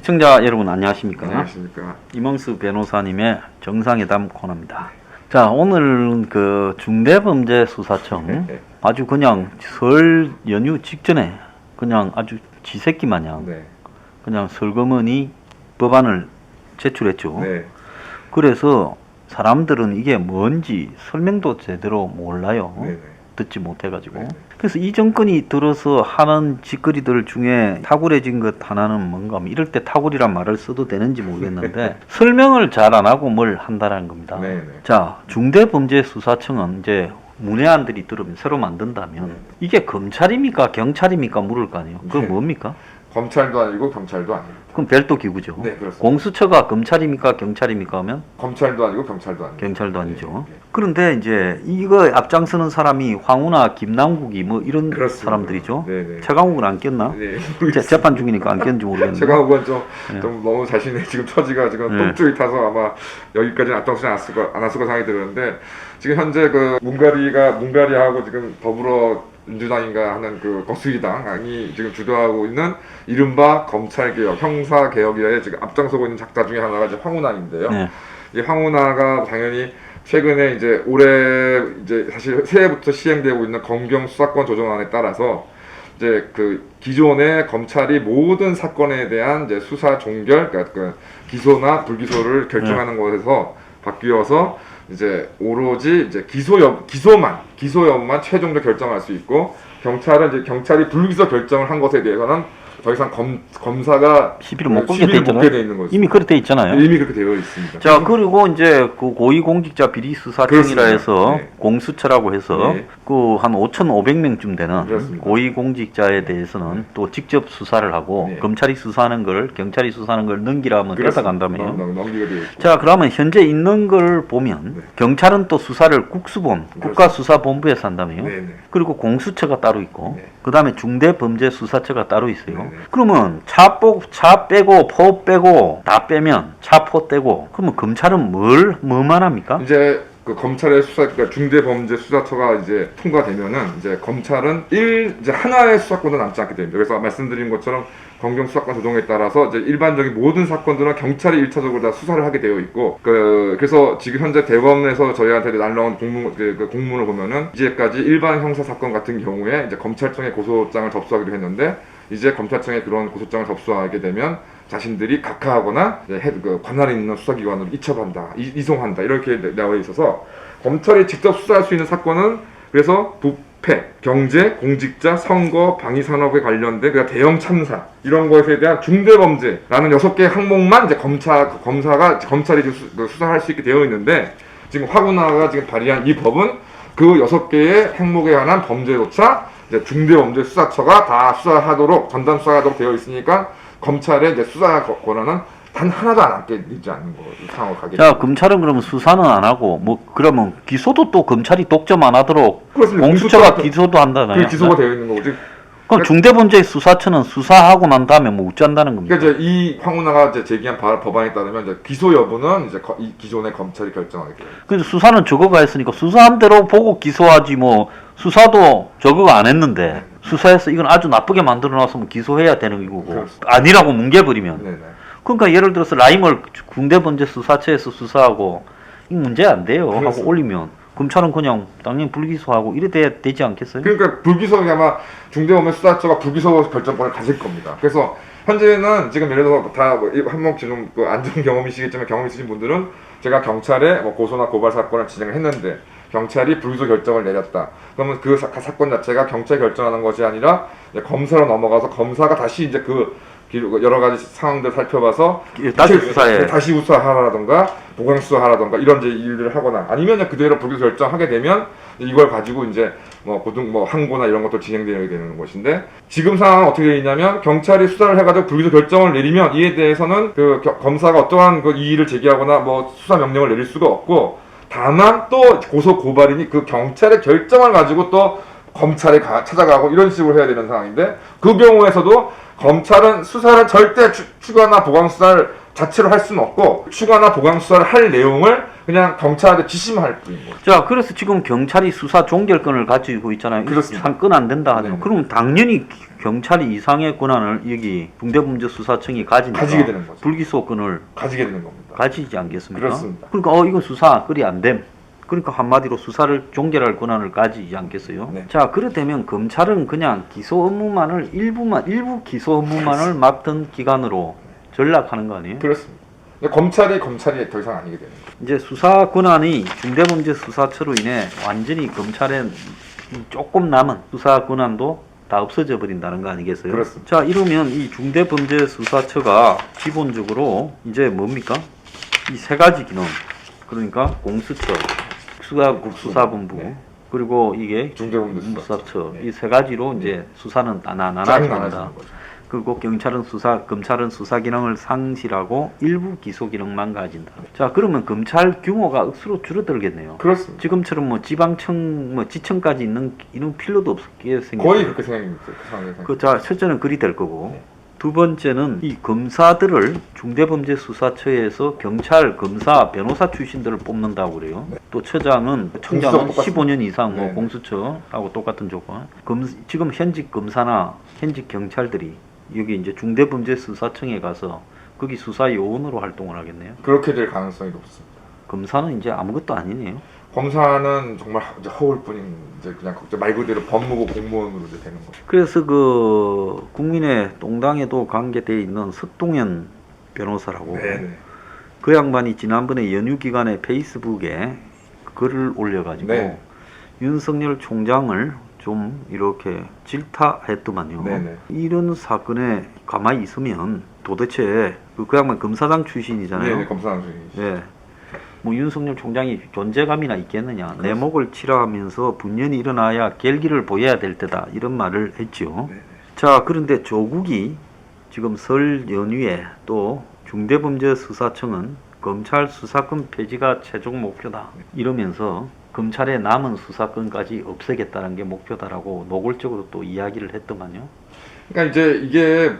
시청자 여러분 안녕하십니까? 안녕하십니까? 이몽수 변호사님의 정상회담 코너입니다. 자, 오늘은 그 중대범죄수사청 아주 그냥 설 연휴 직전에 그냥 아주 지새끼 마냥 그냥 설거머니 법안을 제출했죠. 그래서 사람들은 이게 뭔지 설명도 제대로 몰라요. 듣지 못해가지고. 그래서 이 정권이 들어서 하는 짓거리들 중에 탁월해진 것 하나는 뭔가 하면 이럴 때 탁월이란 말을 써도 되는지 모르겠는데 설명을 잘 안 하고 뭘 한다는 겁니다. 자, 중대범죄수사청은 이제 문외한들이 들으면 새로 만든다면 이게 검찰입니까 경찰입니까 물을 거 아니에요. 그건 뭡니까? 검찰도 아니고 경찰도 아닙니다. 그럼 별도 기구죠. 네, 그렇습니다. 공수처가 검찰입니까 경찰입니까 하면 검찰도 아니고 경찰도 아니고 경찰도 아니죠. 그런데 이제 이거 앞장서는 사람이 황우나 김남국이 뭐 이런 사람들이죠. 최강욱은 안 꼈나? 재판 중이니까 안 꼈는지 모르겠는데. 최강욱은 좀 너무 자신의 지금 처지가 지금 똥줄이 타서 아마 여기까지는 앞장서지 않았을 거 생각이 들었는데 지금 현재 그 문가리하고 지금 더불어 민주당인가 하는 그 거수리당이 지금 주도하고 있는 이른바 검찰개혁, 형사개혁에 지금 앞장서고 있는 작자 중에 하나가 이제 황운하인데요. 이 황운하가 당연히 최근에 이제 올해 이제 사실 새해부터 시행되고 있는 검경 수사권 조정안에 따라서 이제 그 기존의 검찰이 모든 사건에 대한 이제 수사 종결, 그러니까 그 기소나 불기소를 결정하는 것에서 바뀌어서 이제 오로지 이제 기소 여부만 최종적으로 결정할 수 있고 경찰이 불기소 결정을 한 것에 대해서는 더 이상 검사가 시비를 못 걸게 돼 있는 거죠. 이미 그렇게 돼 있잖아요. 네, 이미 그렇게 되어 있습니다. 자, 그리고 이제 그 고위공직자 비리수사청이라 해서 공수처라고 해서 그 한 5,500명쯤 되는 고위공직자에 대해서는 또 직접 수사를 하고 검찰이 수사하는 걸 경찰이 수사하는 걸 넘기라면 뺏어간다며요. 자, 그러면 현재 있는 걸 보면 경찰은 또 수사를 국가수사본부에서 한다며요. 그리고 공수처가 따로 있고 그 다음에 중대범죄수사처가 따로 있어요. 그러면 차 빼고 포 빼고 다 빼면 차포 떼고 그러면 검찰은 뭐만 합니까? 이제 그 검찰의 그러니까 중대범죄수사처가 이제 통과되면은 이제 검찰은 이제 하나의 수사권도 남지 않게 됩니다. 그래서 말씀드린 것처럼 검경 수사권 조정에 따라서 이제 일반적인 모든 사건들은 경찰이 1차적으로 다 수사를 하게 되어 있고 그래서 지금 현재 대법원에서 저희한테 날라온 공문을 보면은 이제까지 일반 형사 사건 같은 경우에 이제 검찰청에 고소장을 접수하기로 했는데 이제 검찰청에 그런 고소장을 접수하게 되면 자신들이 각하하거나 관할에 있는 수사기관으로 이송한다 이렇게 나와 있어서 검찰이 직접 수사할 수 있는 사건은 그래서 부패, 경제, 공직자, 선거, 방위산업에 관련된 대형 참사 이런 것에 대한 중대범죄라는 6개의 항목만 이제 검찰이 수사할 수 있게 되어 있는데 지금 화군화가 지금 발의한 이 법은 그 6개의 항목에 관한 범죄조차 이제 중대범죄수사처가 다 수사하도록 전담 수사하도록 되어 있으니까 검찰의 이제 수사 권한은 단 하나도 안 남게 되지 않는 거 상황을 가게. 자, 검찰은 그러면 수사는 안 하고 뭐 그러면 기소도 또 검찰이 독점 안 하도록 공수처가 기소도 한다나요? 그 기소가 되어 있는 거지. 그럼 중대범죄수사처는 수사하고 난 다음에 뭐 어찌한다는 겁니까? 그러니까 이제 이 황운하가 이제 제기한 법안에 따르면 이제 기소 여부는 이제 이 기존의 검찰이 결정하게 돼요. 근데 수사는 저거가 했으니까 수사한 대로 보고 기소하지 뭐 수사도 저거가 안 했는데 수사해서 이건 아주 나쁘게 만들어놨으면 기소해야 되는 거고 아니라고 뭉개버리면 그러니까 예를 들어서 라임을 중대범죄수사처에서 수사하고 이 문제 안 돼요 하고 올리면 검찰은 그냥 당연히 불기소하고 이래 되지 않겠어요? 그러니까 불기소가 아마 중대범죄수사처가 불기소 결정권을 가질 겁니다. 그래서 현재는 지금 예를 들어서 다 한번 지금 안 좋은 경험이 있으신 분들은 제가 경찰에 고소나 고발 사건을 진행을 했는데 경찰이 불기소 결정을 내렸다. 그러면 그 사건 자체가 경찰이 결정하는 것이 아니라 검사로 넘어가서 검사가 다시 이제 여러 가지 상황들 살펴봐서 다시 수사하라던가 보강 수사하라던가 이런 이제 일들을 하거나 아니면 그대로 불기소 결정하게 되면 이걸 가지고 이제 항고나 이런 것도 진행되게 되는 것인데 지금 상황은 어떻게 되어 있냐면 경찰이 수사를 해가지고 불기소 결정을 내리면 이에 대해서는 검사가 어떠한 이의를 제기하거나 수사 명령을 내릴 수가 없고 다만 또 고소 고발인이 그 경찰의 결정을 가지고 또 검찰에 찾아가고 이런 식으로 해야 되는 상황인데 그 경우에서도 검찰은 수사를 절대 추가나 보강 수사를 자체로 할 수는 없고 추가나 보강 수사를 할 내용을 그냥 경찰한테 지시만 할 뿐인 거죠. 자, 그래서 지금 경찰이 수사 종결권을 가지고 있잖아요. 그렇습니다. 상권 안 된다 하죠. 네네. 그럼 당연히 경찰이 이상의 권한을 여기 중대범죄수사청이 가지니까 가지게 되는 거죠. 불기소권을 가지게 되는 겁니다. 가지지 않겠습니까? 그렇습니다. 그러니까 이건 수사 그리 안 됨. 그러니까 한마디로 수사를 종결할 권한을 가지지 않겠어요? 네. 자, 그렇다면 검찰은 그냥 기소 업무만을 일부 기소 업무만을 맡은 기관으로 전락하는 거 아니에요? 그렇습니다. 근데 검찰이 더 이상 아니게 되는 거죠. 이제 수사 권한이 중대범죄수사처로 인해 완전히 검찰의 조금 남은 수사 권한도 다 없어져 버린다는 거 아니겠어요? 그렇습니다. 자, 이러면 이 중대범죄수사처가 기본적으로 이제 뭡니까? 이 세 가지 기능. 그러니까 공수처, 수사본부, 네. 그리고 이게 중대범죄수사처. 이 세 가지로 이제 수사는 쫙 나눠진다. 나눠지는 거죠. 그리고 검찰은 수사 기능을 상실하고 일부 기소 기능만 가진다. 자, 그러면 검찰 규모가 억수로 줄어들겠네요. 그렇습니다. 지금처럼 뭐 지방청, 지청까지 이런 필요도 없게 생겼어요. 거의 그렇게 생각입니다. 그 상황에서. 자, 첫째는 그리 될 거고. 네. 두 번째는 이 검사들을 중대범죄수사처에서 경찰, 검사, 변호사 출신들을 뽑는다고 그래요. 네. 또 청장은 공수처하고 똑같습니다. 15년 이상 네. 공수처하고 똑같은 조건. 지금 현직 검사나 현직 경찰들이 여기 이제 중대범죄수사청에 가서 거기 수사 요원으로 활동을 하겠네요. 그렇게 될 가능성이 높습니다. 검사는 이제 아무것도 아니네요. 검사는 정말 이제 허울뿐인 이제 그냥 말 그대로 법무부 공무원으로 이제 되는 거죠. 그래서 그 국민의 동당에도 관계돼 있는 석동현 변호사라고 네네. 그 양반이 지난번에 연휴 기간에 페이스북에 글을 올려가지고 네. 윤석열 총장을 좀 이렇게 질타했더만요. 네네. 이런 사건에 가만히 있으면 도대체 그 양반 검사장 출신이잖아요. 네네, 검사장 중이시죠. 예. 뭐 윤석열 총장이 존재감이나 있겠느냐. 내 목을 치라 하면서 분연히 일어나야 결기를 보여야 될 때다. 이런 말을 했죠. 네네. 자, 그런데 조국이 지금 설 연휴에 또 중대범죄수사청은 검찰 수사권 폐지가 최종 목표다. 이러면서 검찰의 남은 수사권까지 없애겠다는 게 목표다라고 노골적으로 또 이야기를 했더만요. 그러니까 이제 이게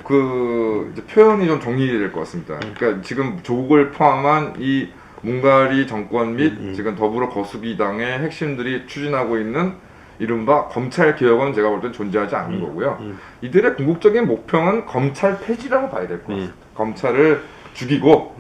이제 표현이 좀 정리될 것 같습니다. 그러니까 지금 조국을 포함한 이 몽가리 정권 및 지금 더불어 거수기당의 핵심들이 추진하고 있는 이른바 검찰 개혁은 제가 볼 땐 존재하지 않는 거고요. 이들의 궁극적인 목표는 검찰 폐지라고 봐야 될 것 같습니다. 검찰을 죽이고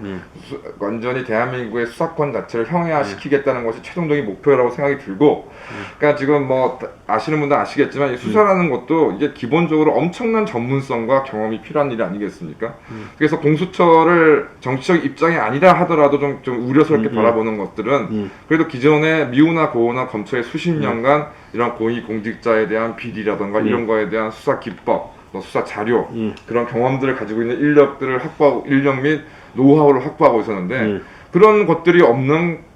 완전히 대한민국의 수사권 자체를 형해화시키겠다는 것이 최종적인 목표라고 생각이 들고, 그러니까 지금 뭐 아시는 분들 아시겠지만 이 수사라는 것도 이게 기본적으로 엄청난 전문성과 경험이 필요한 일이 아니겠습니까? 그래서 공수처를 정치적 입장이 아니라 하더라도 좀 우려스럽게 바라보는 것들은 그래도 기존의 미우나 고우나 검찰의 수십 년간 이런 고위공직자에 대한 비리라던가 이런 거에 대한 수사 기법, 수사 자료, 그런 경험들을 가지고 있는 인력들을 확보하고, 인력 및 노하우를 확보하고 있었는데 그런 것들이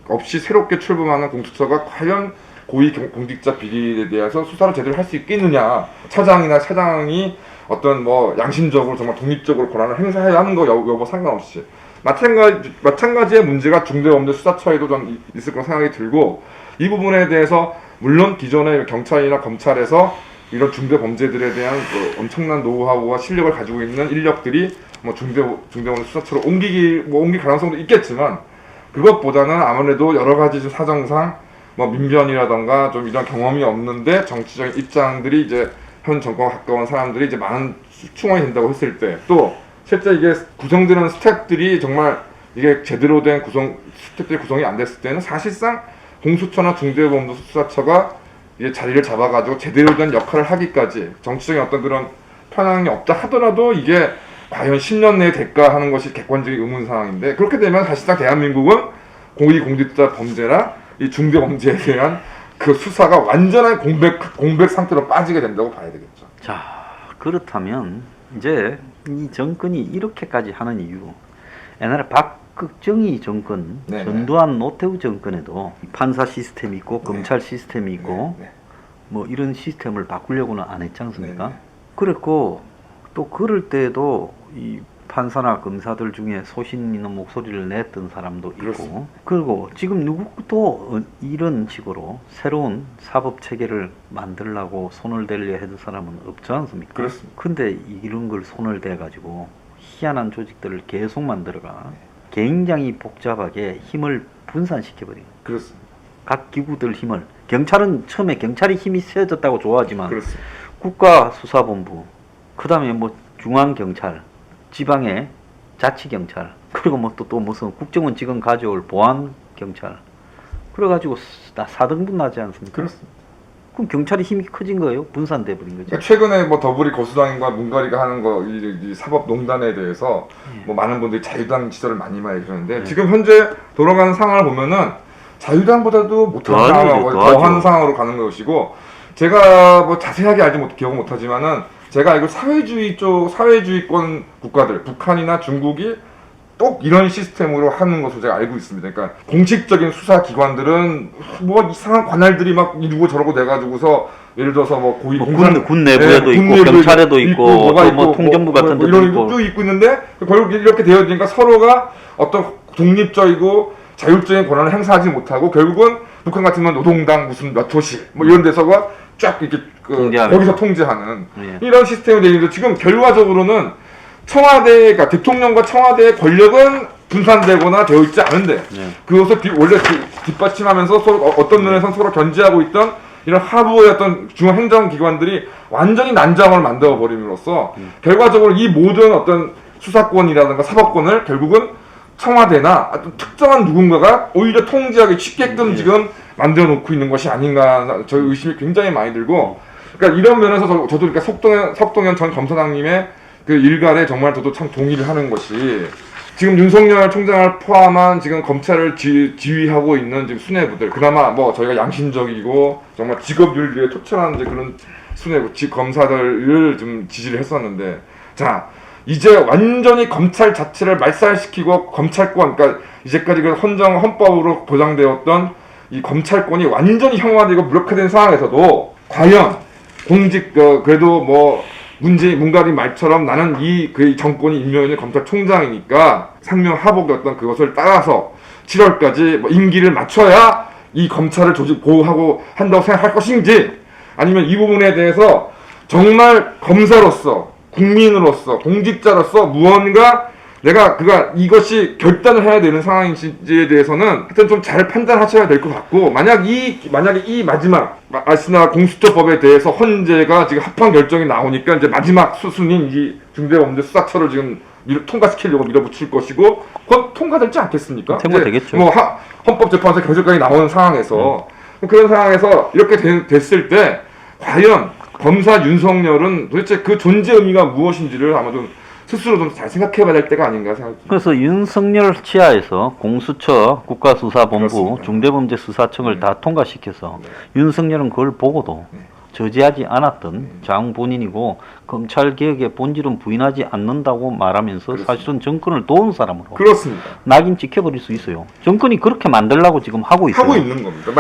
없이 새롭게 출범하는 공수처가 과연 고위 공직자 비리에 대해서 수사를 제대로 할 수 있겠느냐. 차장이나 차장이 어떤 뭐 양심적으로 정말 독립적으로 권한을 행사해야 하는 거 여부 상관없이 마찬가지의 문제가 중대범죄수사처에도 좀 있을 거라 생각이 들고, 이 부분에 대해서 물론 기존의 경찰이나 검찰에서 이런 중대 범죄들에 대한 엄청난 노하우와 실력을 가지고 있는 인력들이 뭐 중대범죄 수사처로 옮길 가능성도 있겠지만, 그것보다는 아무래도 여러 가지 사정상 뭐 민변이라던가 좀 이런 경험이 없는데 정치적인 입장들이 이제 현 정권과 가까운 사람들이 이제 많은 충원이 된다고 했을 때, 또 실제 이게 구성되는 스텝들이 정말 이게 제대로 된 스텝들이 구성이 안 됐을 때는 사실상 공수처나 중대범죄수사처가 이제 자리를 잡아가지고 제대로 된 역할을 하기까지 정치적인 어떤 그런 편향이 없다 하더라도 이게 과연 10년 내에 될까 하는 것이 객관적인 의문 상황인데, 그렇게 되면 사실상 대한민국은 고위공직자 범죄나 이 중대범죄에 대한 그 수사가 완전한 공백 상태로 빠지게 된다고 봐야 되겠죠. 자, 그렇다면 이제 이 정권이 이렇게까지 하는 이유, 옛날에 박정희 정권, 네네. 전두환 노태우 정권에도 판사 시스템이 있고 검찰 시스템이 있고 뭐 이런 시스템을 바꾸려고는 안 했지 않습니까? 네네. 그랬고 또 그럴 때도 이 판사나 검사들 중에 소신 있는 목소리를 냈던 사람도 있고 그렇습니다. 그리고 지금 누구도 이런 식으로 새로운 사법 체계를 만들려고 손을 대려 했던 사람은 없지 않습니까? 그렇습니다. 근데 이런 걸 손을 대 가지고 희한한 조직들을 계속 만들어가 굉장히 복잡하게 힘을 분산시켜버린 그렇습니다. 각 기구들 힘을 경찰은 처음에 경찰이 힘이 세졌다고 좋아하지만 그렇습니다. 국가수사본부 그 다음에 뭐 중앙경찰 지방의 자치경찰 그리고 뭐 또 무슨 국정원 지금 가져올 보안경찰 그래가지고 다 4등분 나지 않습니까? 그렇습니다. 그럼 경찰이 힘이 커진 거예요? 분산돼 버린 거죠. 그러니까 최근에 뭐 더불이 거수당과 문가리가 하는 거 이 사법농단에 대해서 뭐 많은 분들이 자유당 지지를 많이 그러는데 지금 현재 돌아가는 상황을 보면은 자유당보다도 못한 더하죠, 상황하고 더하죠. 더한 상황으로 가는 것이고 제가 뭐 자세하게 기억은 못하지만은 제가 알고 사회주의권 국가들 북한이나 중국이 꼭 이런 시스템으로 하는 것으로 제가 알고 있습니다. 그러니까 공식적인 수사기관들은 뭐 이상한 관할들이 막 이러고 저러고 돼가지고서 예를 들어서 뭐 고위 군 내부에도 있고 경찰에도 있고 뭐가 또 뭐 통정부 같은 데도 이런 있고 쭉 있고 있는데 결국 이렇게 되어 있으니까 서로가 어떤 독립적이고 자율적인 권한을 행사하지 못하고 결국은 북한 같은 건 노동당 무슨 몇 호실 뭐 이런 데서가 쫙 이렇게 거기서 통제하는 예. 이런 시스템이 되어 있는데 지금 결과적으로는 청와대가 대통령과 청와대의 권력은 분산되거나 되어 있지 않은데 예. 그것을 원래 뒷받침하면서 서로 어떤 면에서 서로 견제하고 있던 이런 하부의 어떤 중앙행정기관들이 완전히 난장을 만들어 버림으로써 결과적으로 이 모든 어떤 수사권이라든가 사법권을 결국은 청와대나 어떤 특정한 누군가가 오히려 통제하기 쉽게끔 지금 만들어 놓고 있는 것이 아닌가 저희 의심이 굉장히 많이 들고 그러니까 이런 면에서 저도 그러니까 석동현 전 검사장님의 그 일갈에 정말 저도 참 동의를 하는 것이 지금 윤석열 총장을 포함한 지금 검찰을 지휘하고 있는 지금 수뇌부들 그나마 뭐 저희가 양심적이고 정말 직업윤리에 토철한 이제 그런 수뇌부 검사들을 좀 지지를 했었는데 자 이제 완전히 검찰 자체를 말살시키고 검찰권 그러니까 이제까지 그 헌법으로 보장되었던 이 검찰권이 완전히 형화되고 무력화된 상황에서도 과연 그래도 뭐 문가리 말처럼 나는 그 정권이 임명해준 검찰총장이니까 상명하복의 어떤 그것을 따라서 7월까지 뭐 임기를 맞춰야 이 검찰을 보호하고 한다고 생각할 것인지 아니면 이 부분에 대해서 정말 검사로서 국민으로서 공직자로서 무언가 내가 이것이 결단을 해야 되는 상황인지에 대해서는 하여튼 좀 잘 판단하셔야 될 것 같고 만약에 이 마지막 아시나 공수처법에 대해서 헌재가 지금 합헌 결정이 나오니까 이제 마지막 수순인 이 중대범죄수사처를 지금 통과시키려고 밀어붙일 것이고 그건 통과될지 않겠습니까? 통과되겠죠. 뭐 헌법재판소 결정까지 나오는 상황에서 그런 상황에서 이렇게 됐을 때 과연 검사 윤석열은 도대체 그 존재 의미가 무엇인지를 아마 좀 스스로 좀 잘 생각해봐야 될 때가 아닌가 생각합니다. 그래서 윤석열 치하에서 공수처, 국가수사본부, 그렇습니다. 중대범죄수사청을 다 통과시켜서 윤석열은 그걸 보고도 저지하지 않았던 장 본인이고 검찰개혁의 본질은 부인하지 않는다고 말하면서 그렇습니다. 사실은 정권을 도운 사람으로 그렇습니다. 낙인 찍혀버릴 수 있어요. 정권이 그렇게 만들려고 지금 하고 있어요. 하고 있는 겁니다.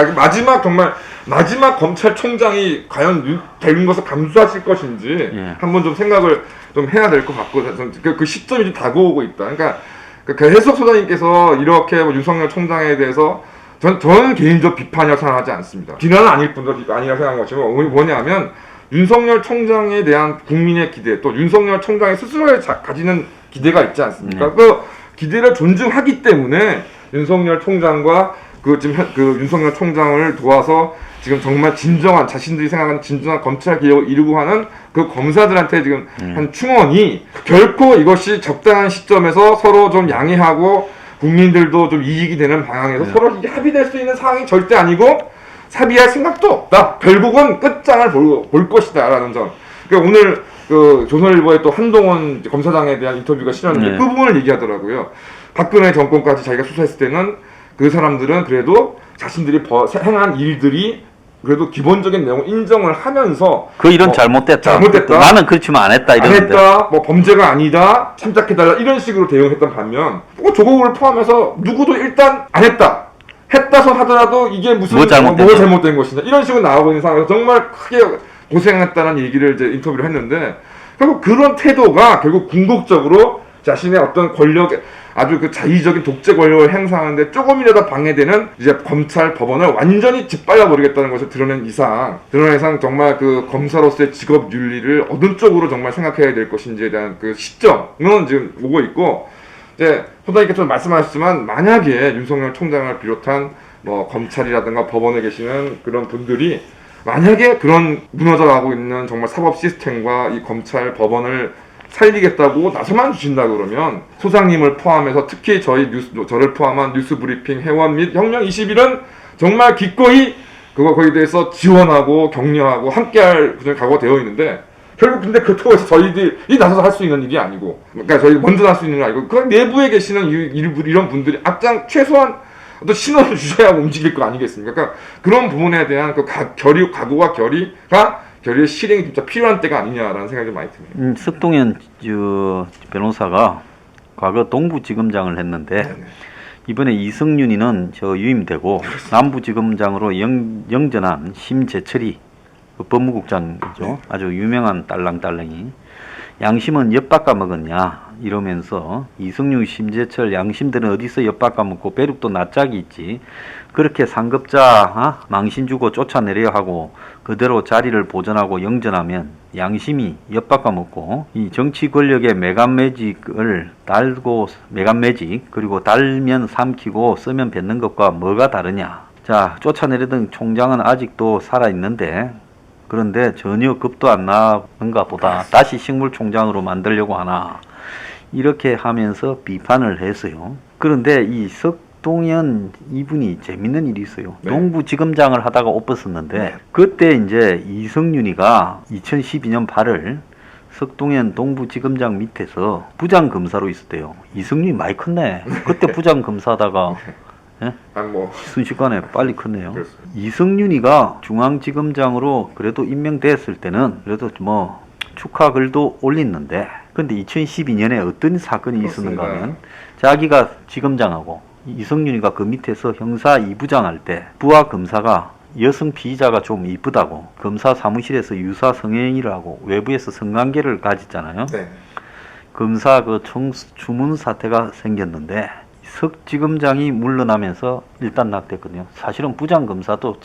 마지막 검찰총장이 과연 되는 것을 감수하실 것인지 예. 한번 좀 생각을 좀 해야 될 것 같고 그 시점이 좀 다가오고 있다. 그러니까 그 해석 소장님께서 이렇게 뭐 윤석열 총장에 대해서 저는 개인적 비판이라고 생각하지 않습니다. 비난은 아닐 뿐더러 아니라 생각한 것이고 뭐냐면 윤석열 총장에 대한 국민의 기대 또 윤석열 총장의 스스로에 가지는 기대가 있지 않습니까? 그 기대를 존중하기 때문에 윤석열 총장과 그 윤석열 총장을 도와서 지금 정말 진정한 자신들이 생각하는 진정한 검찰 개혁을 이루고 하는 그 검사들한테 지금 한 충원이 결코 이것이 적당한 시점에서 서로 좀 양해하고 국민들도 좀 이익이 되는 방향에서 서로 합의될 수 있는 상황이 절대 아니고 합의할 생각도 없다. 결국은 끝장을 볼 것이다라는 점. 그러니까 오늘 그 조선일보의 또 한동훈 검사장에 대한 인터뷰가 실렸는데 그 부분을 얘기하더라고요. 박근혜 정권까지 자기가 수사했을 때는 그 사람들은 그래도 자신들이 행한 일들이 그래도 기본적인 내용을 인정을 하면서 그 일은 잘못됐다. 나는 그렇지만 안 했다. 안 했다. 뭐 범죄가 아니다. 참작해달라. 이런 식으로 대응했던 반면 조국을 포함해서 누구도 일단 안 했다. 했다서 하더라도 이게 무슨 뭐가 잘못된 것이냐. 이런 식으로 나오고 있는 상황에서 정말 크게 고생했다는 얘기를 이제 인터뷰를 했는데 결국 그런 태도가 결국 궁극적으로 자신의 어떤 권력, 아주 그 자의적인 독재 권력을 행사하는데 조금이라도 방해되는 이제 검찰, 법원을 완전히 짓밟아 버리겠다는 것을 드러낸 이상 정말 그 검사로서의 직업 윤리를 어느 쪽으로 정말 생각해야 될 것인지에 대한 그 시점은 지금 오고 있고, 이제 소장님께서 말씀하셨지만 만약에 윤석열 총장을 비롯한 뭐 검찰이라든가 법원에 계시는 그런 분들이 만약에 그런 무너져가고 있는 정말 사법 시스템과 이 검찰, 법원을 살리겠다고 나서만 주신다 그러면 소장님을 포함해서 특히 저를 포함한 뉴스브리핑 회원 및 혁명 21은 정말 기꺼이 거기에 대해서 지원하고 격려하고 함께할 그런 각오가 되어 있는데, 결국 근데 그렇다고 해서 저희들이 나서서 할 수 있는 일이 아니고, 그러니까 저희 먼저 할 수 있는 일이 아니고, 그 내부에 계시는 이런 분들이 최소한 어떤 신호를 주셔야 움직일 거 아니겠습니까? 그러니까 그런 부분에 대한 그 각오와 결의의 실행이 진짜 필요한 때가 아니냐라는 생각이 좀 많이 듭니다. 석동현 변호사가 과거 동부지검장을 했는데 네네. 이번에 이승윤이는 유임되고 남부지검장으로 영전한 심재철이 그 법무국장이죠. 네. 아주 유명한 딸랑딸랑이. 양심은 엿바꿔 먹었냐 이러면서 이승윤, 심재철 양심들은 어디서 엿바꿔 먹고 배룩도 낯짝이 있지. 그렇게 상급자 망신 주고 쫓아내려 하고 그대로 자리를 보존하고 영전하면 양심이 엿바꿔 먹고 이 정치 권력의 매간매직을 달고 매간매직 그리고 달면 삼키고 쓰면 뱉는 것과 뭐가 다르냐. 자, 쫓아내려던 총장은 아직도 살아있는데 그런데 전혀 겁도 안 나는가 보다. 다시 식물총장으로 만들려고 하나. 이렇게 하면서 비판을 했어요. 그런데 이 석동현 이분이 재밌는 일이 있어요. 네. 동부지검장을 하다가 옷 벗었는데 네. 그때 이제 이성윤이가 2012년 8월 석동현 동부지검장 밑에서 부장검사로 있었대요. 이성윤이 많이 컸네. 그때 부장검사다가 순식간에 빨리 컸네요. 그렇습니다. 이성윤이가 중앙지검장으로 그래도 임명됐을 때는 그래도 뭐 축하 글도 올렸는데, 근데 2012년에 어떤 사건이 있었는가 하면 자기가 지검장하고 이성윤이가 그 밑에서 형사 2부장 할 때 부하 검사가 여성 피의자가 좀 이쁘다고 검사 사무실에서 유사 성행위를 하고 외부에서 성관계를 가졌잖아요. 네. 검사 그 주문 사태가 생겼는데 석지검장이 물러나면서 일단 낙됐거든요. 사실은 부장검사도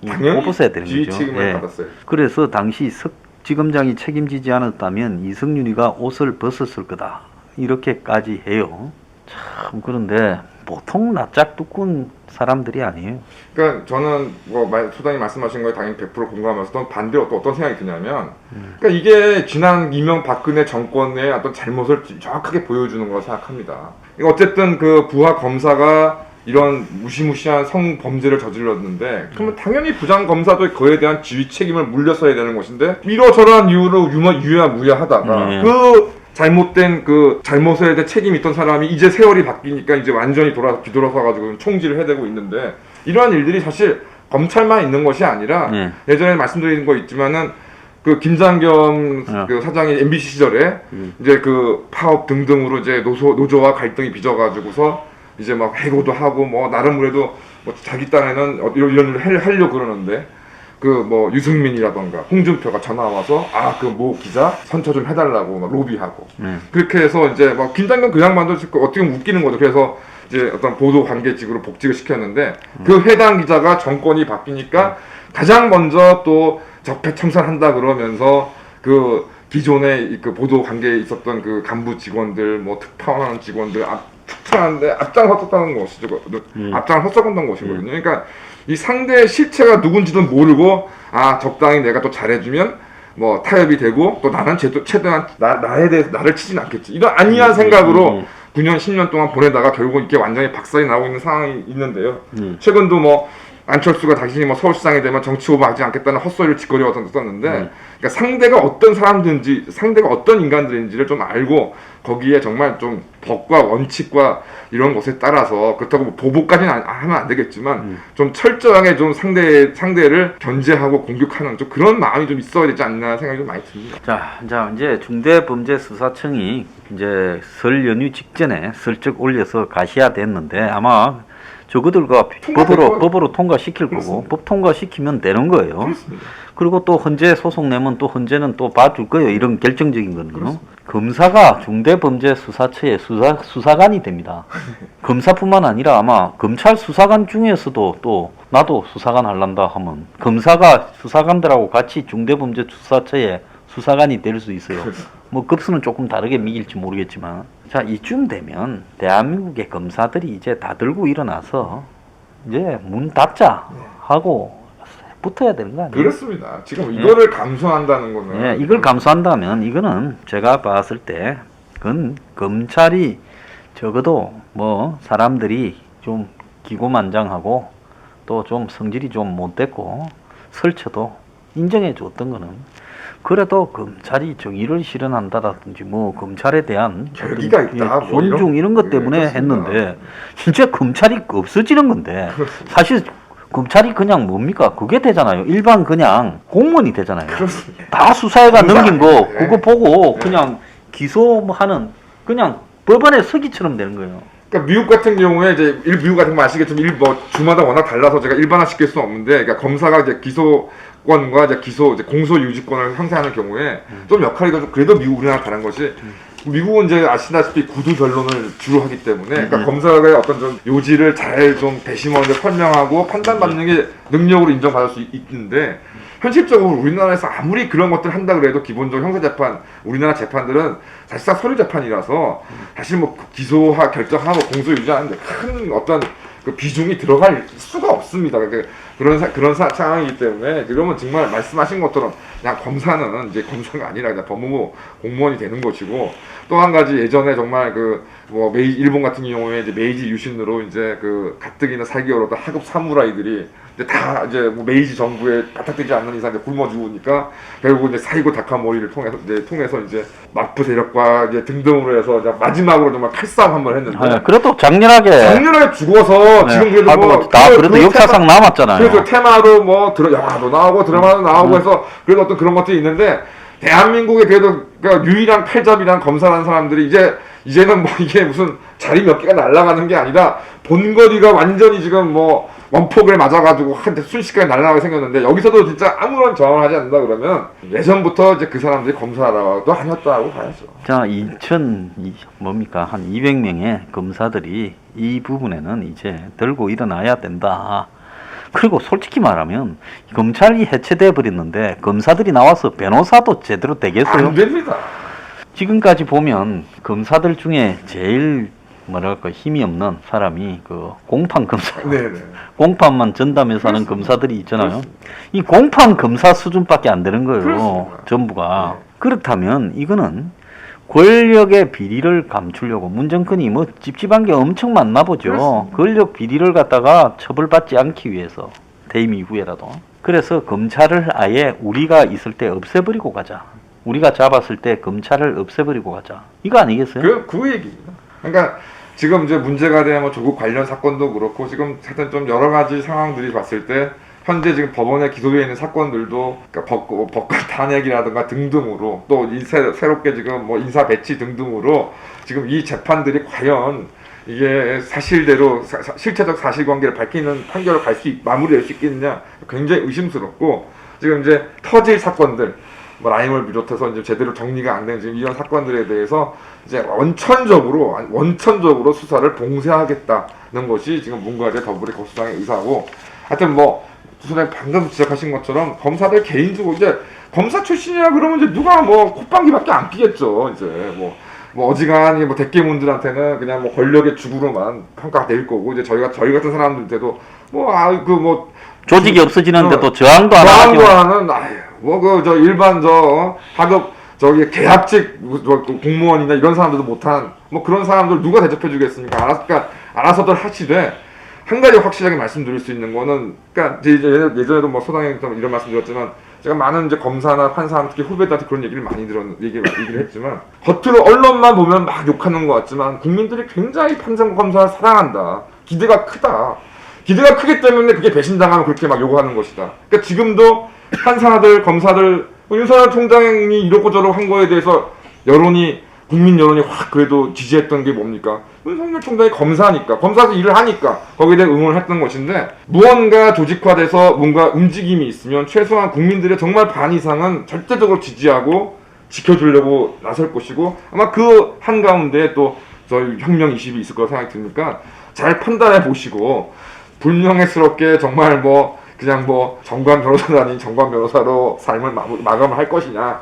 뽑았어야 되는 지휘 거죠. 책임을 예. 받았어요. 그래서 당시 석지검장이 책임지지 않았다면 이성윤이가 옷을 벗었을 거다. 이렇게까지 해요. 참 그런데 보통 낯짝 두꺼운 사람들이 아니에요. 그러니까 저는 소장님 말씀하신 거에 당연히 100% 공감하면서 또 반대로 또 어떤 생각이 드냐면, 그러니까 이게 지난 이명박근혜 정권의 어떤 잘못을 정확하게 보여주는 거라 생각합니다. 어쨌든 그 부하 검사가 이런 무시무시한 성범죄를 저질렀는데, 그러면 당연히 부장 검사도 그에 대한 지휘 책임을 물렸어야 되는 것인데, 이러저러한 이유로 유야무야하다가 그 잘못된 그 잘못에 대해 책임이 있던 사람이 이제 세월이 바뀌니까 이제 완전히 뒤돌아서가지고 총질을 해대고 있는데, 이러한 일들이 사실 검찰만 있는 것이 아니라 예전에 말씀드린 거 있지만은 그 김장겸 그 사장이 MBC 시절에 이제 그 파업 등등으로 이제 노조와 갈등이 빚어가지고서 이제 막 해고도 하고 뭐 나름으로 뭐 자기 딴에는 이런 일을 하려고 그러는데, 그 뭐 유승민이라던가 홍준표가 전화 와서 그 모 기자 선처 좀 해달라고 막 로비하고 그렇게 해서 이제 막 김장겸 그 양반도 어떻게 보면 웃기는 거죠. 그래서 이제 어떤 보도 관계직으로 복직을 시켰는데 그 해당 기자가 정권이 바뀌니까 가장 먼저 또 적폐청산한다 그러면서 그 기존에 그 보도 관계에 있었던 그 간부 직원들 뭐 특파원하는 직원들 추천하는데 앞장을 섰다는 것이죠. 앞장을 섰었던 것이거든요. 그러니까 이 상대의 실체가 누군지도 모르고 적당히 내가 또 잘해주면 뭐 타협이 되고 또 나는 최대한 나에 대해서 나를 치진 않겠지, 이런 안이한 생각으로 9년 10년 동안 보내다가 결국 이렇게 완전히 박살이 나고 있는 상황이 있는데요. 최근도 뭐 안철수가 당신이 뭐 서울시장이 되면 정치 오버하지 않겠다는 헛소리를 짓거리 왔었는데, 그러니까 상대가 어떤 사람들인지, 상대가 어떤 인간들인지를 좀 알고 거기에 정말 좀 법과 원칙과 이런 것에 따라서, 그렇다고 뭐 보복까지는 하면 안 되겠지만 좀 철저하게 좀 상대를 견제하고 공격하는 좀 그런 마음이 좀 있어야 되지 않나 생각이 좀 많이 듭니다. 자 이제 중대범죄수사청이 이제 설 연휴 직전에 슬쩍 올려서 가시화됐는데 아마 저거들과 통과될 거예요. 법으로 통과시킬 거고 그렇습니다. 법 통과시키면 되는 거예요. 그렇습니다. 그리고 또 헌재 소송 내면 또 헌재는 또 봐줄 거예요. 이런 결정적인 거는요. 그렇습니다. 검사가 중대범죄수사처의 수사관이 됩니다. 검사뿐만 아니라 아마 검찰 수사관 중에서도 또 나도 수사관 할란다 하면 검사가 수사관들하고 같이 중대범죄수사처의 수사관이 될 수 있어요. 뭐 급수는 조금 다르게 미길지 모르겠지만, 자 이쯤 되면 대한민국의 검사들이 이제 다 들고 일어나서 이제 문 닫자 하고 붙어야 되는 거 아니에요? 그렇습니다. 지금 이거를 감수한다는 거는 예, 이걸 감수한다면 이거는 제가 봤을 때 그건 검찰이 적어도 뭐 사람들이 좀 기고만장하고 또 좀 성질이 좀 못됐고 설쳐도 인정해 줬던 거는 그래도 검찰이 정의를 실현한다라든지 뭐 검찰에 대한 결기가 있다, 뭐 존중 이런 것 때문에 그렇습니다. 했는데 진짜 검찰이 없어지는 건데 사실 검찰이 그냥 뭡니까? 그게 되잖아요. 일반 그냥 공무원이 되잖아요. 그렇습니다. 다 수사회가 검사 넘긴 거 아니에요. 그거 보고 네. 그냥 기소하는 그냥 법원의 서기처럼 되는 거예요. 그러니까 미국 같은 경우에 이제 미국 같은 거 아시겠지만 뭐 주마다 워낙 달라서 제가 일반화시킬 수는 없는데, 그러니까 검사가 이제 기소권과 이제 공소 유지권을 행사하는 경우에 좀 역할이 좀 그래도 미국 우리나라 다른 것이, 미국은 이제 아시다시피 구두 변론을 주로 하기 때문에, 그러니까 검사의 어떤 좀 요지를 잘 좀 배심원에 설명하고 판단받는 게 능력으로 인정받을 수 있는데, 현실적으로 우리나라에서 아무리 그런 것들 한다 그래도 기본적으로 형사재판, 우리나라 재판들은 사실상 서류재판이라서 사실 뭐 기소하 결정하고 공소 유지하는데 큰 어떤 그 비중이 들어갈 수가 없습니다. 그런 상황이기 때문에, 그러면 정말 말씀하신 것처럼 그냥 검사는 이제 검사가 아니라 그냥 법무부 공무원이 되는 것이고, 또 한 가지 예전에 정말 뭐 일본 같은 경우에 이제 메이지 유신으로 이제 그 가뜩이나 살기 어려웠던 하급 사무라이들이 이제 다 이제 뭐 메이지 정부에 바닥되지 않는 이상 이제 굶어 죽으니까 결국 이제 사이고 다카모리를 통해서 이제 마프 세력과 이제 등등으로 해서 이제 마지막으로 정말 칼싸움 한번 했는데, 아, 그래도 장렬하게 죽어서 지금 그래도 하고 뭐 다 그래도 역사상 남았잖아요. 그래서 테마로 뭐 영화도 나오고 드라마도 나오고 해서 그래도 어떤 그런 것들이 있는데, 대한민국의 그래도 그러니까 유일한 칼잡이란 검사라는 사람들이 이제는 뭐 이게 무슨 자리 몇 개가 날아가는 게 아니라 본거리가 완전히 지금 뭐 원폭을 맞아가지고 한테 순식간에 날아가게 생겼는데, 여기서도 진짜 아무런 저항을 하지 않는다 그러면 예전부터 이제 그 사람들이 검사라도 아니었다고 봐야죠. 자, 뭡니까? 한 200명의 검사들이 이 부분에는 이제 들고 일어나야 된다. 그리고 솔직히 말하면 검찰이 해체돼 버렸는데 검사들이 나와서 변호사도 제대로 되겠어요? 안 됩니다. 지금까지 보면 검사들 중에 제일 뭐랄까 힘이 없는 사람이 그 공판 검사, 네네. 공판만 전담해서 하는 검사들이 있잖아요. 그렇습니다. 이 공판 검사 수준밖에 안 되는 거예요. 그렇습니다. 전부가. 네. 그렇다면 이거는 권력의 비리를 감추려고 문정권이 뭐 찝찝한 게 엄청 많나 보죠. 그렇습니다. 권력 비리를 갖다가 처벌받지 않기 위해서 퇴임 이후에라도. 그래서 검찰을 아예 우리가 있을 때 없애버리고 가자. 우리가 잡았을 때 검찰을 없애버리고 가자. 이거 아니겠어요? 그 얘기입니다. 그러니까 지금 이제 문제가 된 뭐 조국 관련 사건도 그렇고, 지금 하여튼 좀 여러 가지 상황들이 봤을 때 현재 지금 법원에 기소되어 있는 사건들도 그러니까 법관 탄핵이라든가 등등으로, 또 새롭게 지금 뭐 인사 배치 등등으로 지금 이 재판들이 과연 이게 사실대로 실체적 사실관계를 밝히는 판결을 마무리될 수 있겠느냐, 굉장히 의심스럽고, 지금 이제 터질 사건들, 뭐 라임을 비롯해서 이제 제대로 정리가 안 된 지금 이런 사건들에 대해서 이제 원천적으로 수사를 봉쇄하겠다는 것이 지금 문과재 더불어 거수당의 의사고, 하여튼 뭐 수사님 방금 지적하신 것처럼 검사들 개인적으로 이제 검사 출신이라 그러면 이제 누가 뭐 콧방귀밖에 안 끼겠죠. 이제 뭐 어지간히 뭐 대깨문들한테는 그냥 뭐 권력의 주구로만 평가될 거고, 이제 저희 같은 사람들한테도 뭐 조직이 없어지는데도 저항도 안 하죠. 하는 일반 하급 계약직 공무원이나 이런 사람들도 못한 뭐 그런 사람들 누가 대접해 주겠습니까? 알아서들 하시되, 한 가지 확실하게 말씀드릴 수 있는 거는, 그러니까 예전에도 뭐 소장님 이런 말씀드렸지만, 제가 많은 이제 검사나 판사, 특히 후배들한테 그런 얘기를 많이 얘기를 했지만, 겉으로 언론만 보면 막 욕하는 것 같지만 국민들이 굉장히 판사 검사를 사랑한다. 기대가 크다. 기대가 크기 때문에 그게 배신당하면 그렇게 막 요구하는 것이다. 그러니까 지금도 판사들, 검사들, 윤석열 총장이 이렇고 저렇고 한 거에 대해서 여론이 국민 여론이 확 그래도 지지했던 게 뭡니까? 윤석열 총장이 검사니까, 검사에서 일을 하니까 거기에 대해 응원을 했던 것인데, 무언가 조직화돼서 뭔가 움직임이 있으면 최소한 국민들의 정말 반 이상은 절대적으로 지지하고 지켜주려고 나설 것이고, 아마 그 한가운데 또 저희 혁명 20이 있을 거라 생각이 드니까 잘 판단해 보시고, 불명예스럽게 정말 뭐 그냥 뭐 정관 변호사도 아닌 정관 변호사로 삶을 마감을 할 것이냐,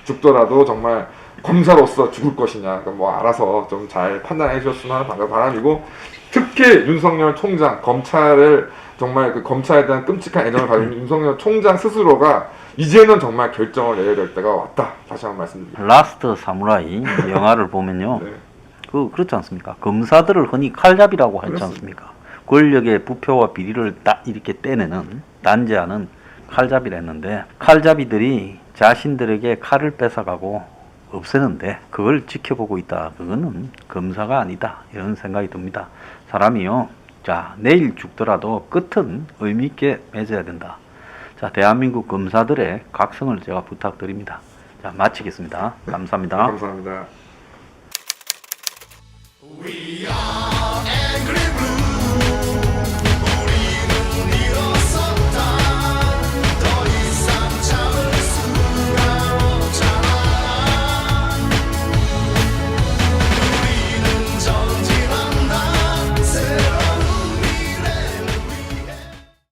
죽더라도 정말 검사로서 죽을 것이냐, 뭐 알아서 좀 잘 판단해 주셨으면 하는 바람이고, 특히 윤석열 총장, 검찰을 정말 그 검찰에 대한 끔찍한 애정을 가지고 있는 윤석열 총장 스스로가 이제는 정말 결정을 내려야 될 때가 왔다. 다시 한번 말씀드립니다. 라스트 사무라이 영화를 보면요. 네. 그렇지 않습니까? 검사들을 흔히 칼잡이라고 하지 그렇습니다. 않습니까? 권력의 부패와 비리를 딱 이렇게 떼내는, 단죄하는 칼잡이를 했는데, 칼잡이들이 자신들에게 칼을 뺏어가고 없애는데 그걸 지켜보고 있다. 그거는 검사가 아니다. 이런 생각이 듭니다. 사람이요. 자, 내일 죽더라도 끝은 의미 있게 맺어야 된다. 자, 대한민국 검사들의 각성을 제가 부탁드립니다. 자, 마치겠습니다. 감사합니다. 감사합니다. We